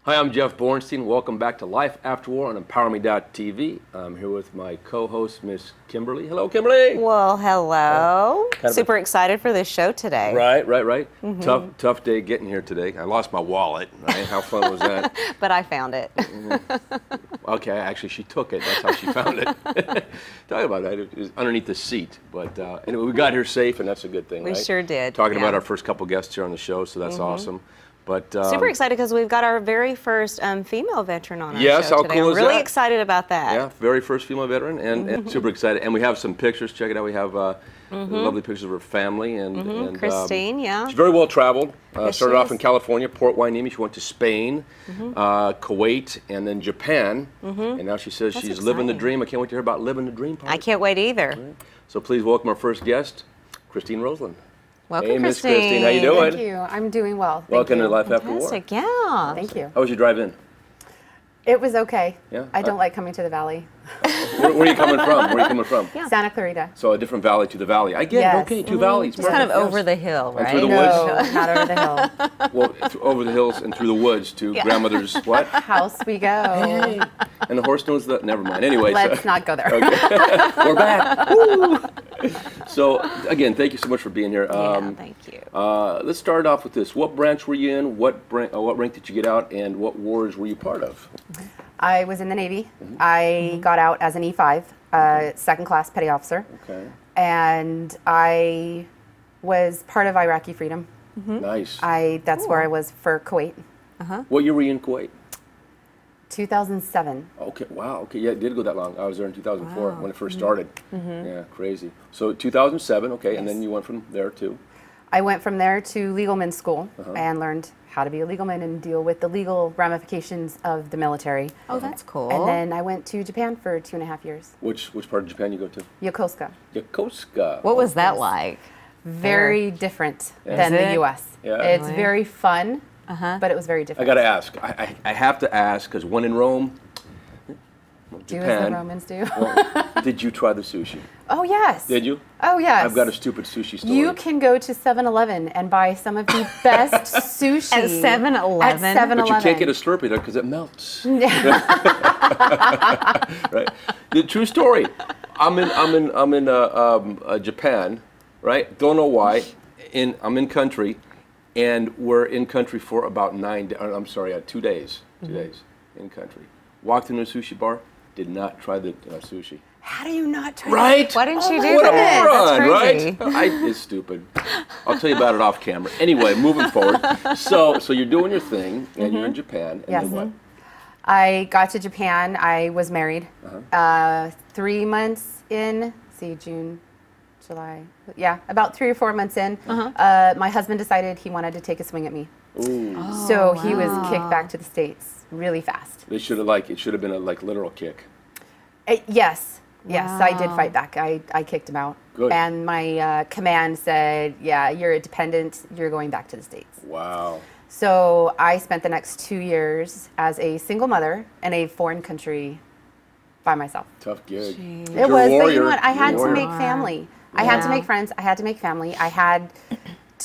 Hi, I'm Jeff Bornstein. Welcome back to Life After War on emPOWERme.tv. I'm here with my co-host, Miss Kimberly. Hello, Kimberly. Well, hello. Super excited for this show today. Right. Tough day getting here today. I lost my wallet. Right? How fun was that? But I found it. Okay, actually, she took it. That's how she found it. Talking about that, it was underneath the seat. But anyway, we got here safe, and that's a good thing, We right? sure did. Talking about our first couple guests here on the show, so that's awesome. But super excited because we've got our very first female veteran on our yes, show how today. cool I'm is really that? excited about that. Yeah, very first female veteran, and super excited. And we have some pictures. Check it out. We have lovely pictures of her family and Christine. Yeah, she's very well traveled. Yes, Started she off is. in California, Port Hueneme. She went to Spain, Kuwait, and then Japan. And now she says she's living the exciting. dream. I can't wait to hear about living the dream part. I can't wait either. Right. So please welcome our first guest, Christine Roselund. Welcome, Hey, Miss Christine. Christine. How you doing? Thank you. I'm doing well. Thank Welcome you. to Life After War. Fantastic. Yeah. Thank you. How was your drive in? It was okay. Yeah? I don't like coming to the valley. Where are you coming from? Where are you coming from? Yeah. Santa Clarita. So a different valley to the valley. I get Yes. it. Okay, two valleys. Just kind of Perfect, over yes. the hill, And right? through the No, woods? not over the hill. Well, over the hills and through the woods to grandmother's what? House we go. And the horse knows that. Never mind. Anyway, Let's not go there. we're back. Woo! So again, thank you so much for being here. Yeah, thank you. Let's start off with this. What branch were you in? What rank did you get out? And what wars were you part of? I was in the Navy. I got out as an E5, second class petty officer. Okay. And I was part of Iraqi freedom. Nice. That's where I was for Kuwait. What year were you in Kuwait? 2007. Okay. Wow. Okay. Yeah, it did go that long. I was there in 2004 when it first started. Yeah, crazy. So 2007. Okay, and then you went from there too. I went from there to Legalman school and learned how to be a legalman and deal with the legal ramifications of the military. Oh, that's cool. And then I went to Japan for 2.5 years. Which part of Japan you go to? Yokosuka. Yokosuka. What was that like? Very different Is than it? the U.S. Yeah. It's Really? very fun, but it was very I different. got to ask. I have to ask because when in Rome, Do as the Japan. Romans do. Well, did you try the sushi? Oh, yes. Did you? Oh, yes. I've got a stupid sushi story. You can go to 7-Eleven and buy some of the best sushi. At 7-Eleven? At 7-Eleven. But you can't get a Slurpee there because it melts. Right. The true story. I'm in Japan, right? Don't know why. I'm in country, and we're in country for about 2 days. 2 days in country. Walked into a sushi bar. Did not try the sushi. How do you not try Right? Why didn't you do What a that? moron, That's crazy. right? It's stupid. I'll tell you about it off camera. Anyway, moving forward. So you're doing your thing, and you're in Japan, and Yes. then what? I got to Japan. I was married. 3 months in, June, July. Yeah, about 3 or 4 months in, my husband decided he wanted to take a swing at me. Ooh. So he was kicked back to the States really fast. They should have it should have been a literal kick. Yes, I did Wow. fight back. I kicked him out. Good. And my command said, yeah, you're a dependent. You're going back to the States. Wow. So I spent the next 2 years as a single mother in a foreign country by myself. Tough gig. Jeez. It You're a was, but you warrior. know what? I You're a had to warrior. make family. I had to Yeah. make friends. I had to make family. I had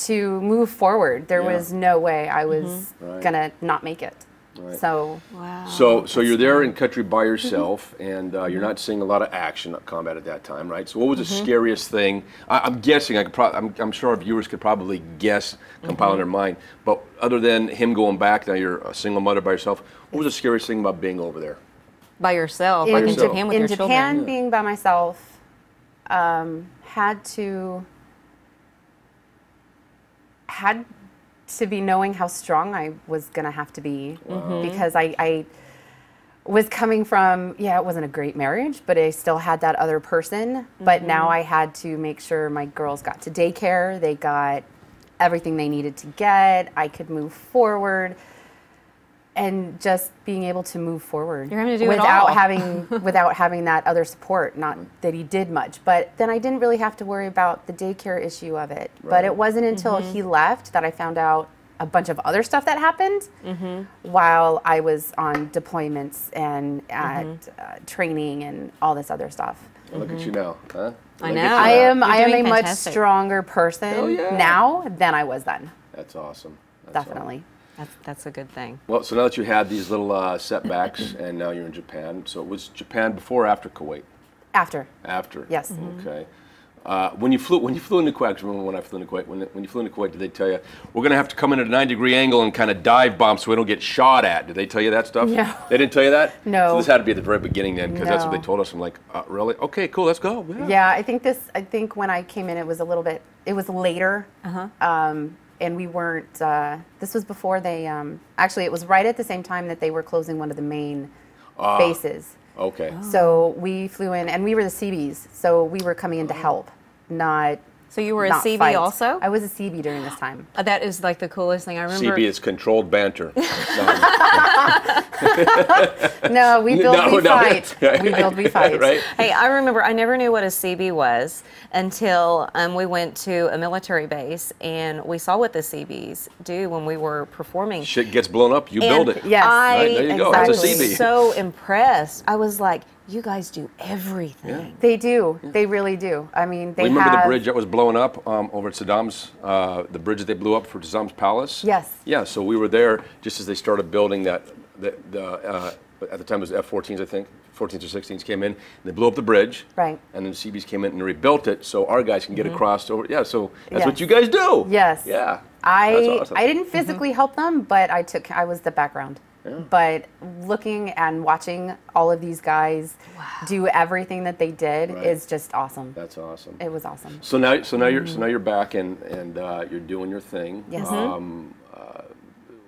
to move forward. There Yeah. was no way I was Right. gonna not make it. Right. So Wow. So you're there in country by yourself, and you're not seeing a lot of action combat at that time, right? So what was the scariest thing? I'm guessing I'm sure our viewers could probably guess, compile in their mind. But other than him going back, now you're a single mother by yourself. What was the scariest thing about being over there? By yourself, In- like in yourself. Japan with in your Japan, children. being by myself, had to be knowing how strong I was gonna have to be because I was coming from, it wasn't a great marriage, but I still had that other person. But now I had to make sure my girls got to daycare, they got everything they needed to get, I could move forward. And just being able to move forward You're having to do it without all. without having that other support. Not that he did much, but then I didn't really have to worry about the daycare issue of it. But it wasn't until he left that I found out a bunch of other stuff that happened while I was on deployments and at training and all this other stuff. Well, look at you now, huh? I Look know. at you I now. am You're a doing much fantastic. stronger person Hell yeah. now than I was then. That's awesome. That's Definitely. awesome. That's a good thing. Well, so now that you had these little setbacks, and now you're in Japan. So it was Japan before or after Kuwait? After. After. Yes. Okay. When you flew into Kuwait, 'cause remember when I flew into Kuwait? When you flew into Kuwait, did they tell you we're going to have to come in at a 9-degree angle and kind of dive bomb so we don't get shot at? Did they tell you that stuff? No. They didn't tell you that? No. So this had to be at the very beginning then, because that's what they No. told us. I'm like, really? Okay, cool. Let's go. Yeah, I think when I came in, it was a little bit. It was later. And we weren't. This was before they. Actually, it was right at the same time that they were closing one of the main bases. Okay. So we flew in, and we were the CBs. So we were coming in to help, not. So you were a not CB fight. also? I was a CB during this time. That is like the coolest thing. I remember. CB is controlled banter. No, we build, we fight. Right. We build, we fight. Right? Hey, I remember I never knew what a CB was until we went to a military base and we saw what the CBs do when we were performing. Shit gets blown up, you build it. Yes. Right, there you go. I That's a was CB. so impressed. I was like, you guys do everything. They do. They really do. I mean, they Remember have. the bridge that was blown up over at Saddam's, the bridge that they blew up for Saddam's palace? Yes. Yeah, so we were there just as they started building that, at the time it was F-14s, I think, 14s or 16s came in, and they blew up the bridge. Right. And then CBs came in and rebuilt it so our guys can get across over. Yeah, so that's Yes. what you guys do. Yes. Yeah. I That's awesome. I didn't physically help them, but I was the background. But looking and watching all of these guys do everything that they did is just awesome. That's awesome. It was awesome. So now you're back and you're doing your thing. Yes.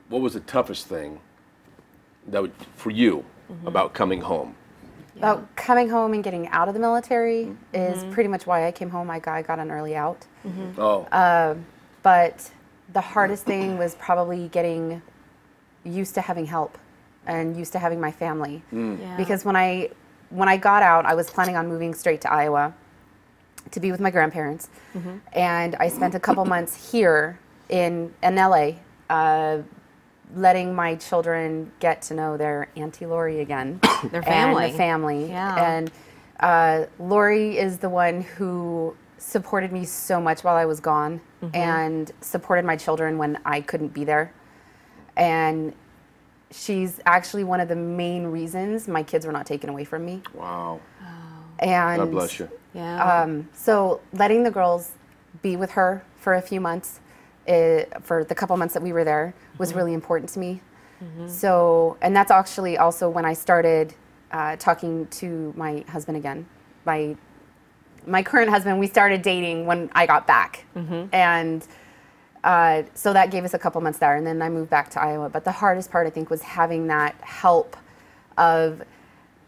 What was the toughest thing for you about coming home? About coming home and getting out of the military is pretty much why I came home. I got an early out. Oh. But the hardest thing was probably getting used to having help and used to having my family. Yeah. Because when I got out, I was planning on moving straight to Iowa to be with my grandparents. And I spent a couple months here in LA, letting my children get to know their Auntie Lori again. Their family. And the family. Yeah. And Lori is the one who supported me so much while I was gone and supported my children when I couldn't be there. And she's actually one of the main reasons my kids were not taken away from me. Wow. And God bless you. Yeah. so letting the girls be with her for a few months, for the couple months that we were there, was really important to me. So, and that's actually also when I started talking to my husband again. My current husband, we started dating when I got back. And so that gave us a couple months there, and then I moved back to Iowa. But the hardest part, I think, was having that help of,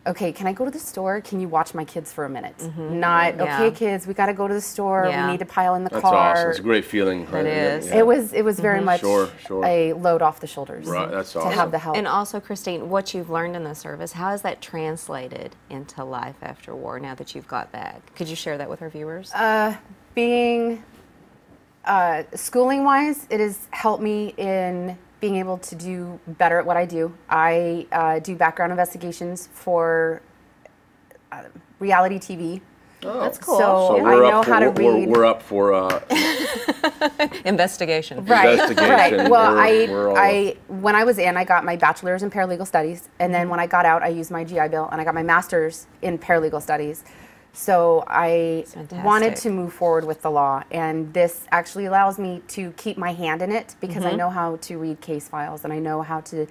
okay, can I go to the store? Can you watch my kids for a minute? Not, okay, kids, we got to go to the store. Yeah. We need to pile in the That's car. awesome. It's a great feeling. It is. Yeah. It was very much Sure. a load off the shoulders. Right, that's to awesome. have the help. And also, Christine, what you've learned in the service, how has that translated into life after war now that you've got back? Could you share that with our viewers? Being schooling wise, it has helped me in being able to do better at what I do. I do background investigations for reality TV. Oh. That's cool. So I know how to read. We're up for Investigation. Right, investigation. right. Well, We're all- when I was in, I got my bachelor's in paralegal studies, and then when I got out, I used my GI Bill, and I got my master's in paralegal studies. So I fantastic. wanted to move forward with the law, and this actually allows me to keep my hand in it because I know how to read case files, and I know how to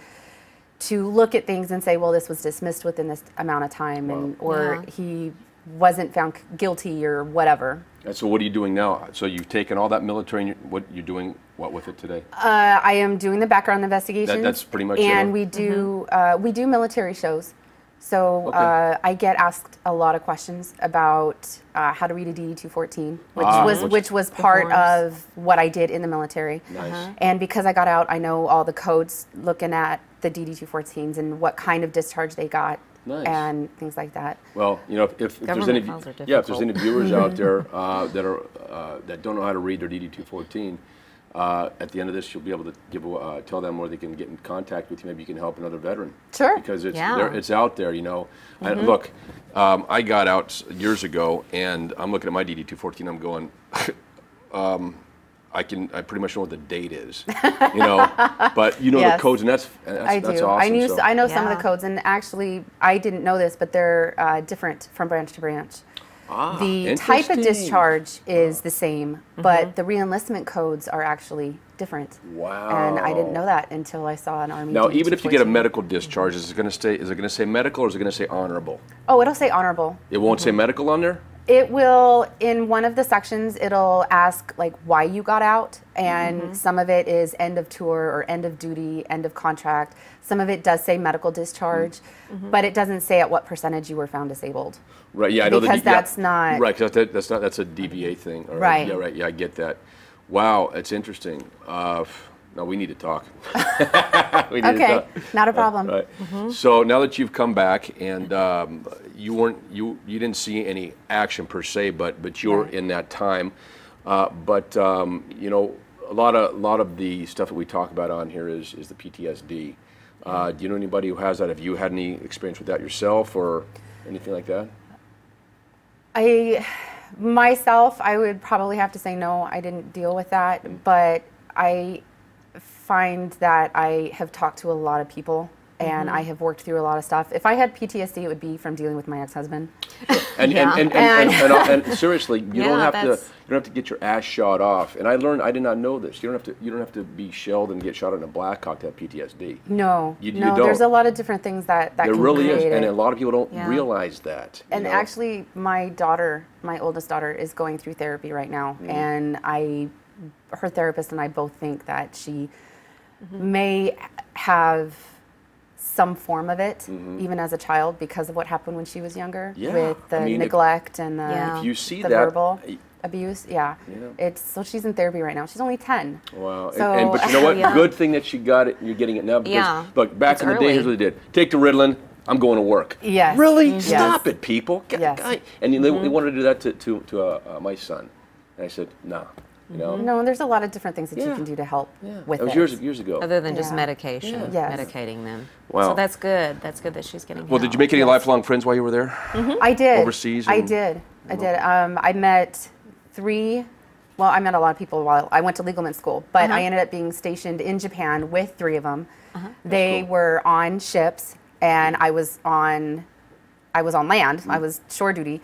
look at things and say, well, this was dismissed within this amount of time, and or he wasn't found guilty or whatever. And so what are you doing now? So you've taken all that military, and what you're doing what with it today? I am doing the background investigation. That's pretty much and it. we do military shows. So Okay. I get asked a lot of questions about how to read a DD-214, which was part forms. of what I did in the military. Nice. And because I got out, I know all the codes looking at the DD-214s and what kind of discharge they got. Nice. And things like that. Well, you know, if there's any, Government files are if there's any difficult. viewers out there that don't know how to read their DD-214, at the end of this, you'll be able to tell them where they can get in contact with you. Maybe you can help another veteran. Sure. Because it's Yeah. there, it's out there. You know, look, I got out years ago, and I'm looking at my DD-214. I'm going. I pretty much know what the date is, you know, but you know Yes. the codes, and that's I do. awesome. I know some of Yeah. the codes, and actually, I didn't know this, but they're different from branch to branch. The type of interesting. discharge is the same, but the reenlistment codes are actually different. Wow. And I didn't know that until I saw an Army. Now, DD even if you get a 214. medical discharge, is it going to say medical, or is it going to say honorable? Oh, it'll say honorable. It won't say medical on there? It will, in one of the sections, it'll ask like why you got out, and some of it is end of tour or end of duty, end of contract. Some of it does say medical discharge, but it doesn't say at what percentage you were found disabled. Right, yeah, I know Because that's not- Right, because that's a DVA thing. All Right. Yeah, right, yeah, I get that. Wow, it's interesting. No, we need to talk. We need to Okay, talk. not a problem. Right. So now that you've come back and you didn't see any action per se, but you were Right. in that time. You know, a lot of the stuff that we talk about on here is the PTSD. Do you know anybody who has that? Have you had any experience with that yourself or anything like that? Myself, I would probably have to say no, I didn't deal with that, but I find that I have talked to a lot of people and I have worked through a lot of stuff. If I had PTSD, it would be from dealing with my ex-husband. And seriously, you don't Yeah, have to get your ass shot off. And I did not know this. You don't have to be shelled and get shot in a Blackhawk to have PTSD. No, You no, don't. there's a lot of different things that There can really is, create and it. a lot of people don't Yeah. realize that. you And know? actually, my oldest daughter, is going through therapy right now, and her therapist and I both think that she may have some form of it, even as a child, because of what happened when she was younger, Yeah, with the I mean, neglect and the, Yeah. If you see the that, verbal abuse. Yeah, so she's in therapy right now. She's only 10. wow. So, But you know what? Yeah. Good thing that she got it. You're getting it now. Because, Yeah. look, back It's in the day, early. here's what they did: take the Ritalin. I'm going to work. Yes. Really? Yes. Stop it, people. Yes. And they wanted to do that to my son, and I said, no. You know. No, and there's a lot of different things that you Yeah. can do to help with That was it. years ago. Other than just Yeah. medication, Yes. medicating them. Wow. So that's good. That's good that she's getting Well, did help. you make any lifelong friends while you were there? I did. Overseas I and- did. I met I met a lot of people while I went to Legalman school, but I ended up being stationed in Japan with 3 of them. They cool. were on ships, and I was on land. I was shore duty.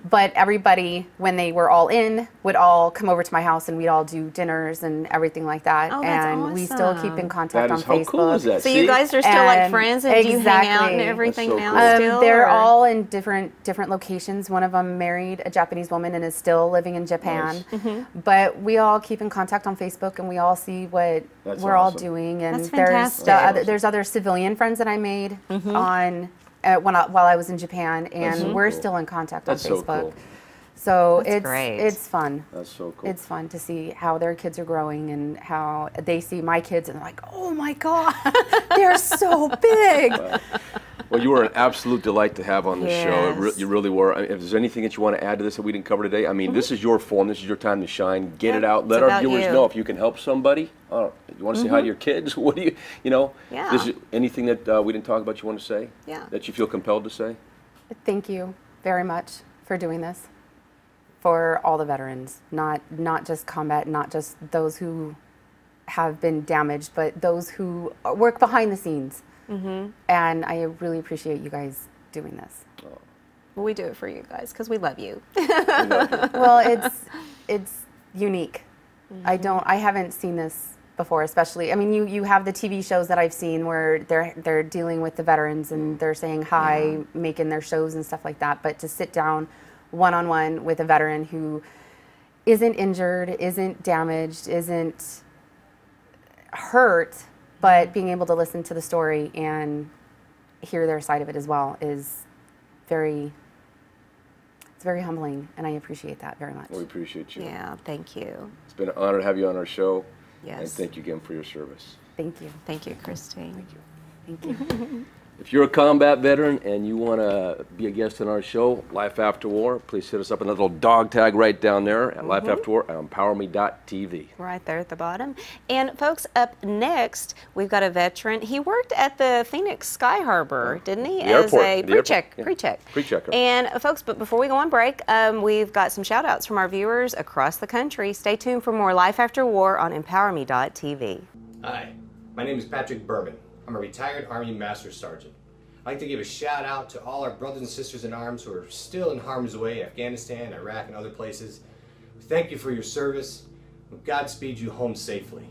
But everybody, when they were all in, would all come over to my house, and we'd all do dinners and everything like that. Oh, that's and we still keep in awesome. contact That on is how Facebook. cool is that? So See? you guys are still like And friends, and do you hang out and exactly. everything That's so now cool. still? They're or- all in different locations. One of them married a Japanese woman and is still living in Japan. Nice. But we all keep in contact on Facebook, and we all see what That's we're all awesome. doing. And That's there's fantastic. there's other civilian friends that I made on while I was in Japan, and so we're cool. still in contact That's on so Facebook. cool. So That's it's great. it's fun. That's so cool. It's fun to see how their kids are growing and how they see my kids and they're like, oh my God, they're so big. Well, you were an absolute delight to have on the show. Yes. You really were. I mean, if there's anything that you want to add to this that we didn't cover today, I mean, this is your forum. This is your time to shine. Get it out. Let it's our about viewers you. know if you can help somebody. You want to say hi to your kids? What do you know? Yeah. This is anything that we didn't talk about you want to say? Yeah. That you feel compelled to say? Thank you very much for doing this for all the veterans, not just combat, not just those who have been damaged, but those who work behind the scenes. And I really appreciate you guys doing this. Well, we do it for you guys because we love you. Well, it's unique. I haven't seen this before, especially. I mean, you have the TV shows that I've seen where they're dealing with the veterans and they're saying hi, making their shows and stuff like that. But to sit down one-on-one with a veteran who isn't injured, isn't damaged, isn't hurt, but being able to listen to the story and hear their side of it as well is very humbling, and I appreciate that very much. We appreciate you. Yeah, thank you. It's been an honor to have you on our show. And Yes. thank you again for your service. Thank you. Thank you, Christine. Thank you. Thank you. If you're a combat veteran and you want to be a guest on our show, Life After War, please hit us up in that little dog tag right down there at Life After War at emPOWERme.tv. Right there at the bottom. And folks, up next, we've got a veteran. He worked at the Phoenix Sky Harbor, didn't he? The airport. As a pre-checker. And folks, but before we go on break, we've got some shout outs from our viewers across the country. Stay tuned for more Life After War on emPOWERme.tv. Hi, my name is Patrick Berman. I'm a retired Army Master Sergeant. I'd like to give a shout out to all our brothers and sisters in arms who are still in harm's way, Afghanistan, Iraq, and other places. Thank you for your service. Godspeed you home safely.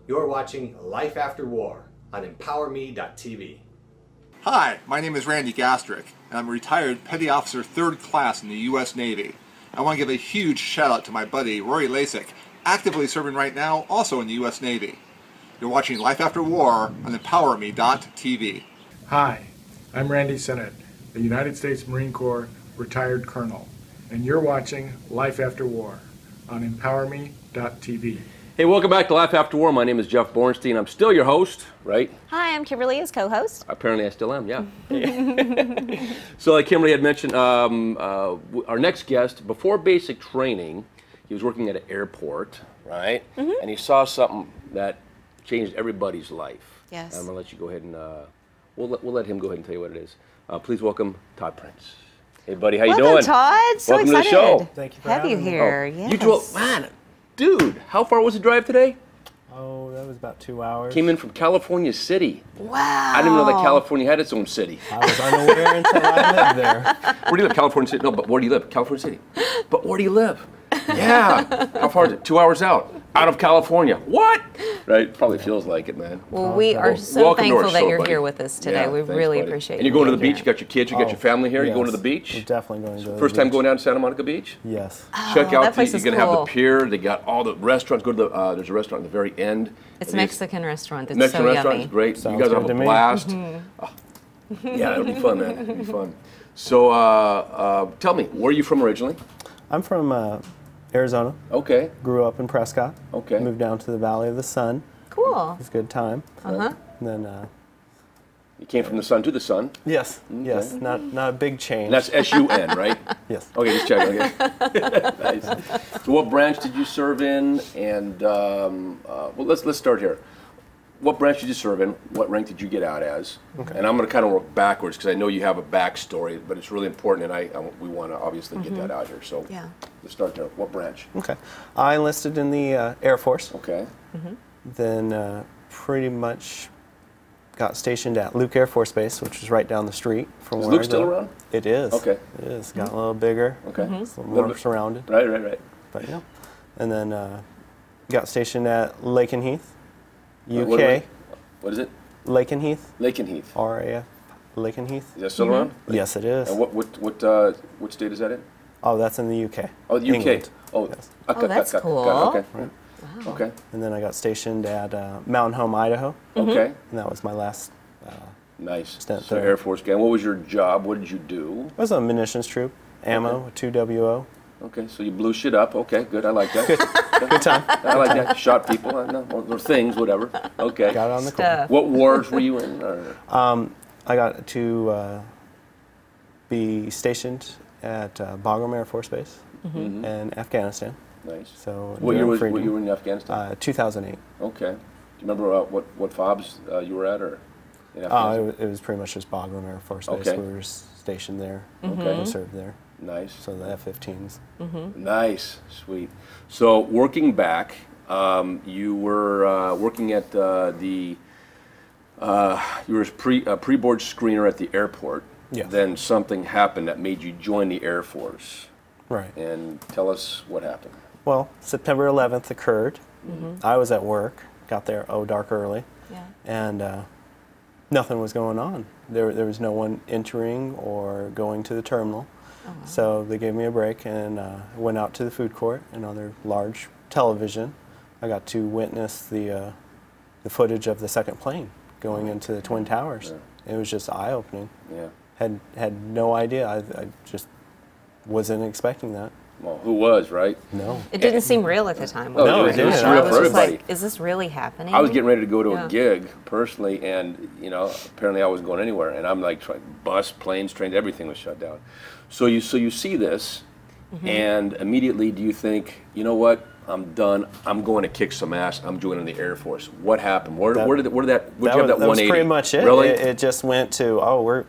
You're watching Life After War on emPOWERme.tv. Hi, my name is Randy Gastrick, and I'm a retired Petty Officer 3rd Class in the U.S. Navy. I want to give a huge shout out to my buddy Rory Lasik, actively serving right now, also in the U.S. Navy. You're watching Life After War on emPOWERme.tv. Hi, I'm Randy Sennett, a United States Marine Corps retired colonel, and you're watching Life After War on emPOWERme.tv. Hey, welcome back to Life After War. My name is Jeff Bornstein. I'm still your host, right? Hi, I'm Kimberly as co-host. Apparently I still am, yeah. So like Kimberly had mentioned, our next guest, before basic training, he was working at an airport, right? And he saw something that changed everybody's life. Yes. I'm going to let you go ahead and, we'll let him go ahead and tell you what it is. Please welcome Todd Prince. Hey, buddy, how you doing? Welcome, Todd. So welcome excited to the show. Thank you for have having you me. here. Yes. You drove, man, dude, how far was the drive today? Oh, that was about 2 hours. Came in from California City. Wow. I didn't know that California had its own city. I was unaware until I lived there. Where do you live? California City? No, but where do you live? California City. But where do you live? Yeah. How far is it? 2 hours out of California. What? Right? Probably feels like it, man. Well, we are so Welcome to our thankful that show, you're buddy. here with us today. Yeah, We thanks, really buddy. appreciate And you're going to the being beach? You here. got your kids, you got your family here? You're going to the beach? We're definitely going to the First time beach. going down to Santa Monica Beach? Yes. Check out, that place you're is going to have the cool. pier. They got all the restaurants. Go to the, there's a restaurant at the very end. It's It a is- Mexican restaurant. It's Mexican so restaurant yummy. is great. Sounds you guys will good have a to me. blast. Oh. Yeah, it'll be fun, man. It'll be fun. So tell me, where are you from originally? I'm from Arizona. Okay. Grew up in Prescott. Okay. Moved down to the Valley of the Sun. Cool. It was a good time. Uh-huh. And then, You came from the sun to the sun. yes, yes, not a big change. And that's S-U-N, right? Yes. Okay, just checking. Okay. Nice. So, what branch did you serve in? And well, let's start here. What branch did you serve in? What rank did you get out as? Okay. And I'm going to kind of work backwards because I know you have a backstory, but it's really important, and we want to obviously get that out here. So, Yeah. let's start there. What branch? Okay. I enlisted in the Air Force. Okay. Then pretty much got stationed at Luke Air Force Base, which is right down the street from Is where Luke I still grew up. around? It is. Okay. It is. Got a little bigger. Okay. It's a little more surrounded. Right. But yeah. And then got stationed at Lakenheath, UK. What is it? Lakenheath, Lakenheath. RAF, Lakenheath. Is that still around? Yes, it is. And what state is that in? Oh, that's in the UK. Oh, the UK. England. Oh, Yes. Oh, that's cool. Okay. Okay. And then I got stationed at Mountain Home, Idaho, Okay. and that was my last. Nice. Stint So there. Air Force gang. What was your job? What did you do? I was a munitions troop, ammo, 2WO. Okay, so you blew shit up. Okay, good. I like that. Good time. I like that. Shot people. I know. Or things, whatever. Okay. Got it on the Stuff. What wars were you in? Or? I got to be stationed at Bagram Air Force Base in Afghanistan. Nice. So What year freedom. were you in Afghanistan? 2008. Okay. Do you remember what FOBs you were at, or in Afghanistan? It was pretty much just Bagram Air Force Base. Okay. We were stationed there. Okay. We served there. Nice. So the F-15s. Nice, sweet. So working back, you were working at you were a pre-board screener at the airport. Yes. Then something happened that made you join the Air Force. Right. And tell us what happened. Well, September 11th occurred. I was at work, got there dark early, Yeah. and nothing was going on. There was no one entering or going to the terminal. Oh, wow. So they gave me a break and went out to the food court and on their large television. I got to witness the footage of the second plane going into the Twin Towers. Yeah. It was just eye-opening. Yeah. Had no idea. I just wasn't expecting that. Well, who was, right? No. It didn't seem real at the time. No, it was real for everybody. Like, is this really happening? I was getting ready to go to a gig personally, and apparently I wasn't going anywhere. And I'm like, bus, planes, trains, everything was shut down. So you see this, and immediately do you think, you know what? I'm done. I'm going to kick some ass. I'm joining the Air Force. What happened? Where'd you have that 180? That was pretty much it. Really? It just went to,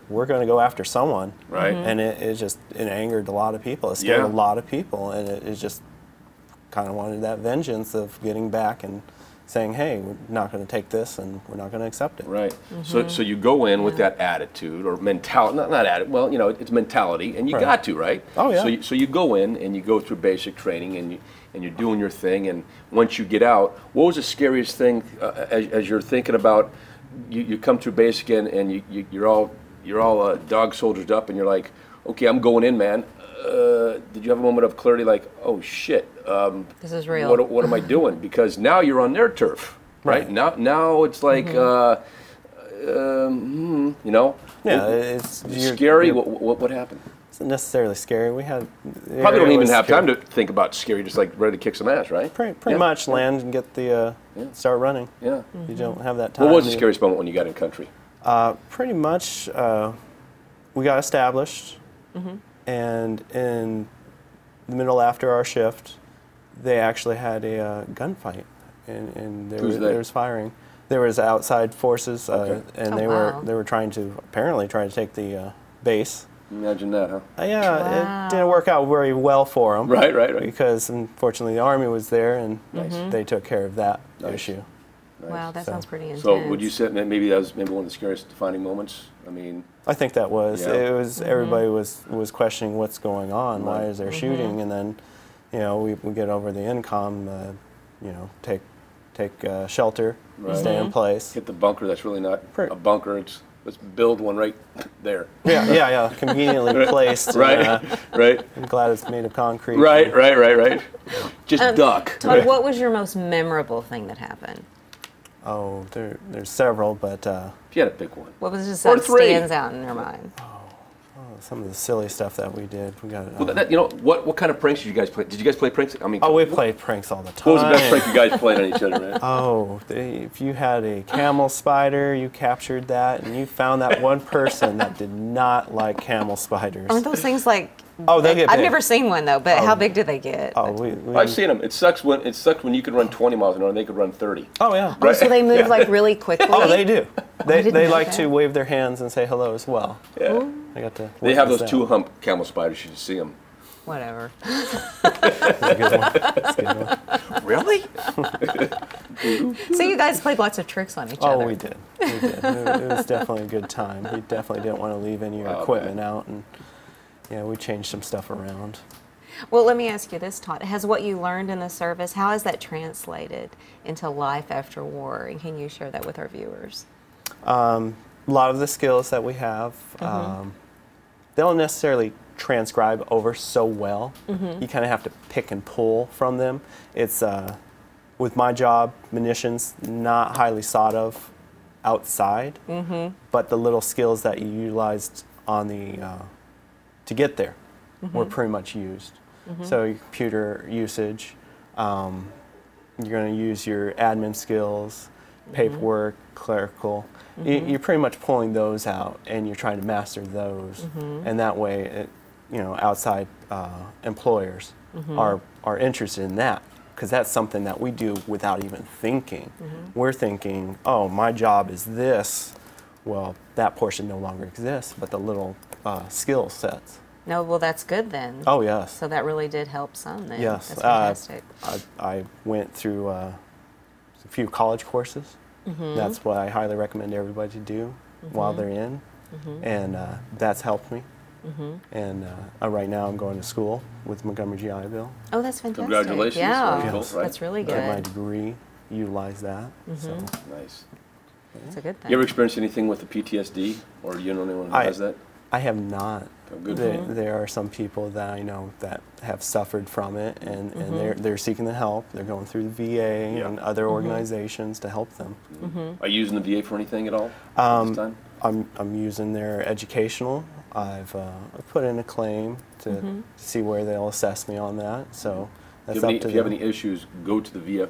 we're going to go after someone. Right. And it angered a lot of people. It scared a lot of people, and it just kind of wanted that vengeance of getting back and saying, hey, we're not going to take this, and we're not going to accept it. Right. So you go in with that attitude or mentality, not attitude, well, it's mentality, and you got to, right? Oh, yeah. So you go in, and you go through basic training, and you're doing your thing, and once you get out, what was the scariest thing as you're thinking about, you come through basic and you're all dog soldiered up, and you're like, okay, I'm going in, man. Did you have a moment of clarity, like, oh shit, this is real. What am I doing? Because now you're on their turf, right? Now it's like, Yeah, it's scary. What happened? It's not necessarily scary. We had probably don't even have time to think about scary. Just like ready to kick some ass, right? Pretty much land and get the start running. Yeah. You don't have that time. What was the scariest moment when you got in country? Pretty much, we got established, and in the middle after our shift, they actually had a gunfight, and there was firing. There was outside forces, and they were apparently trying to take the base. Imagine that, huh? Yeah, it didn't work out very well for them. Right. Because unfortunately the Army was there, and they took care of that issue. Nice. Wow, that sounds pretty intense. So would you say maybe that was one of the scariest defining moments? I mean, I think that was. It was everybody was questioning what's going on. Why is there shooting? And then, we get over the incom. Take shelter, stay in place. Hit the bunker. That's really not a bunker. Let's build one right there. Yeah. Conveniently placed. Right. I'm glad it's made of concrete. Right. Just duck. Todd, what was your most memorable thing that happened? Oh, there's several, but if you had to pick one. What was just that stands out in your mind? Some of the silly stuff that we did. We got what kind of pranks did you guys play? Did you guys play pranks? I mean, we played pranks all the time. What was the best prank you guys played on each other, man? If you had a camel spider, you captured that, and you found that one person that did not like camel spiders. Aren't those things like? They get big. I've never seen one though, but how big do they get? I've seen them. It sucks when you can run 20 miles an hour and they could run 30. Oh yeah. Oh, so they move like really quickly. Oh, they do. They like to wave their hands and say hello as well. Yeah. I got to. They have those 2-hump camel spiders. You should see them. Whatever. That's a good one. Really? So you guys played lots of tricks on each other. Oh, we did. It was definitely a good time. We definitely didn't want to leave any of your equipment out, and we changed some stuff around. Well, let me ask you this, Todd. Has what you learned in the service, how has that translated into life after war? And can you share that with our viewers? A lot of the skills that we have, they don't necessarily transcribe over so well. You kind of have to pick and pull from them. It's, with my job, munitions, not highly thought of outside, but the little skills that you utilized on the, to get there were pretty much used. So your computer usage, you're going to use your admin skills, paperwork, clerical. You're pretty much pulling those out, and you're trying to master those, and that way, outside employers are interested in that, because that's something that we do without even thinking. We're thinking, oh, my job is this. Well, that portion no longer exists, but the little skill sets. No, well, that's good then. Oh, yes. So that really did help some then. Yes. That's fantastic. I went through a few college courses. That's what I highly recommend everybody to do while they're in, and that's helped me. And right now I'm going to school with Montgomery GI Bill. Oh, that's fantastic. Congratulations. Yeah, Yes. that's really good. Get my degree, utilize that. So. Nice. That's a good thing. You ever experienced anything with the PTSD, or do you know anyone who has that? I have not. Oh, good. There are some people that I know that have suffered from it, and they're seeking the help. They're going through the VA and other organizations to help them. Are you using the VA for anything at all at this time? I'm using their educational. I've put in a claim to see where they'll assess me on that. So that's up to them. If you have any issues, go to the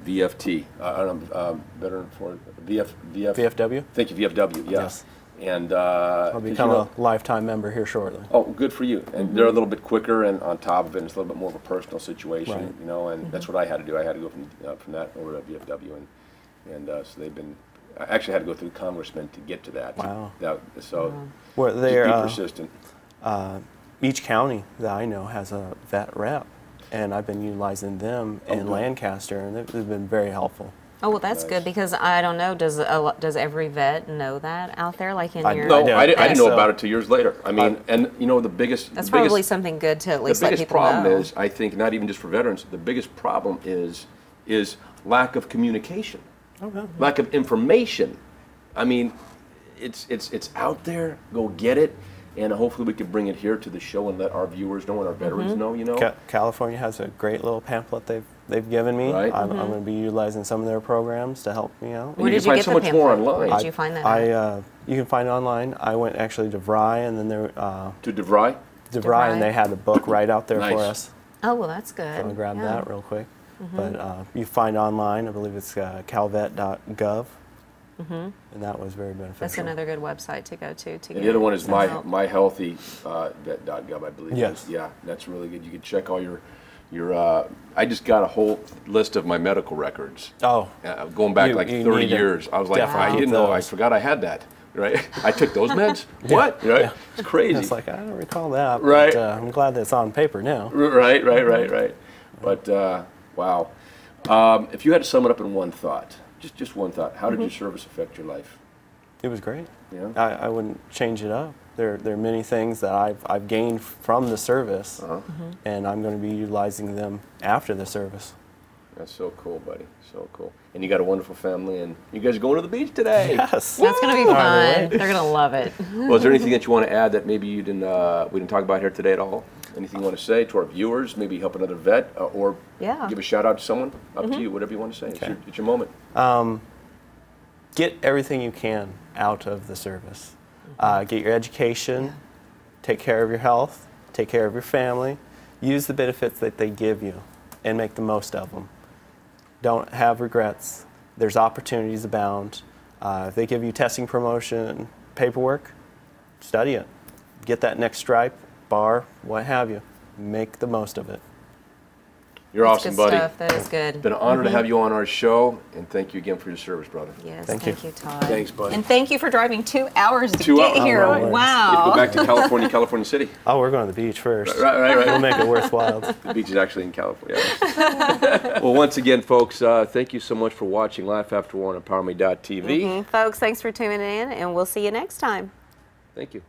VFT, Veteran for VFW? Thank you, VFW. Yeah. Yes. And I'll become a lifetime member here shortly. Oh, good for you. And they're a little bit quicker, and on top of it, it's a little bit more of a personal situation, Right. you know. And that's what I had to do. I had to go from that over to VFW, and so they've been. I actually had to go through the congressman to get to that. Wow. So Well, just they're be persistent. each county that I know has a vet rep, and I've been utilizing them in Lancaster, and they've been very helpful. Oh, well, that's good, because I don't know, does every vet know that out there, like in your... No, I didn't know about it 2 years later. I mean, and you know, That's probably something good to at least let people know. The biggest problem is, I think, not even just for veterans, the biggest problem is lack of communication, lack of information. I mean, it's out there, go get it, and hopefully we can bring it here to the show and let our viewers know and our veterans know, you know. California has a great little pamphlet they've given me. Right. I'm going to be utilizing some of their programs to help me out. Where did you get the pamphlet? More online. Where did you find that? You can find it online. I went actually to DeVry, and then there. To DeVry? DeVry, and they had a book right out there for us. Oh, well, that's good. So I grabbed that real quick. But you find online, I believe it's calvet.gov. And that was very beneficial. That's another good website to go to. And the other one is myhealthy.gov, I believe. Yes. Yeah, that's really good. You can check all your I just got a whole list of my medical records. Oh. Going back like 30 years. I was like, I didn't know, I forgot I had that. Right? I took those meds? What? Right? Yeah. It's crazy. It's like, I don't recall that. Right. But, I'm glad that it's on paper now. Right. But, wow. If you had to sum it up in one thought, just one thought, how did your service affect your life? It was great. Yeah. I wouldn't change it up. There are many things that I've gained from the service, and I'm going to be utilizing them after the service. That's so cool, buddy. So cool. And you got a wonderful family, and you guys are going to the beach today. Yes. That's going to be fun. They're going to love it. Well, is there anything that you want to add that maybe we didn't talk about here today at all? Anything you want to say to our viewers? Maybe help another vet, or give a shout out to someone? Up to you, whatever you want to say. Okay. It's your moment. Get everything you can out of the service. Get your education, take care of your health, take care of your family, use the benefits that they give you, and make the most of them. Don't have regrets. There's opportunities abound. If they give you testing, promotion, paperwork, study it. Get that next stripe, bar, what have you. Make the most of it. You're awesome, buddy. Stuff. That is good. It's been an honor to have you on our show, and thank you again for your service, brother. Yes, thank you, Todd. Thanks, buddy. And thank you for driving 2 hours to get here. Right. Wow. You have to go back to California City. Oh, we're going to the beach first. Right. We'll make it worthwhile. The beach is actually in California. Well, once again, folks, thank you so much for watching Life After War on emPOWERme.tv. Folks, thanks for tuning in, and we'll see you next time. Thank you.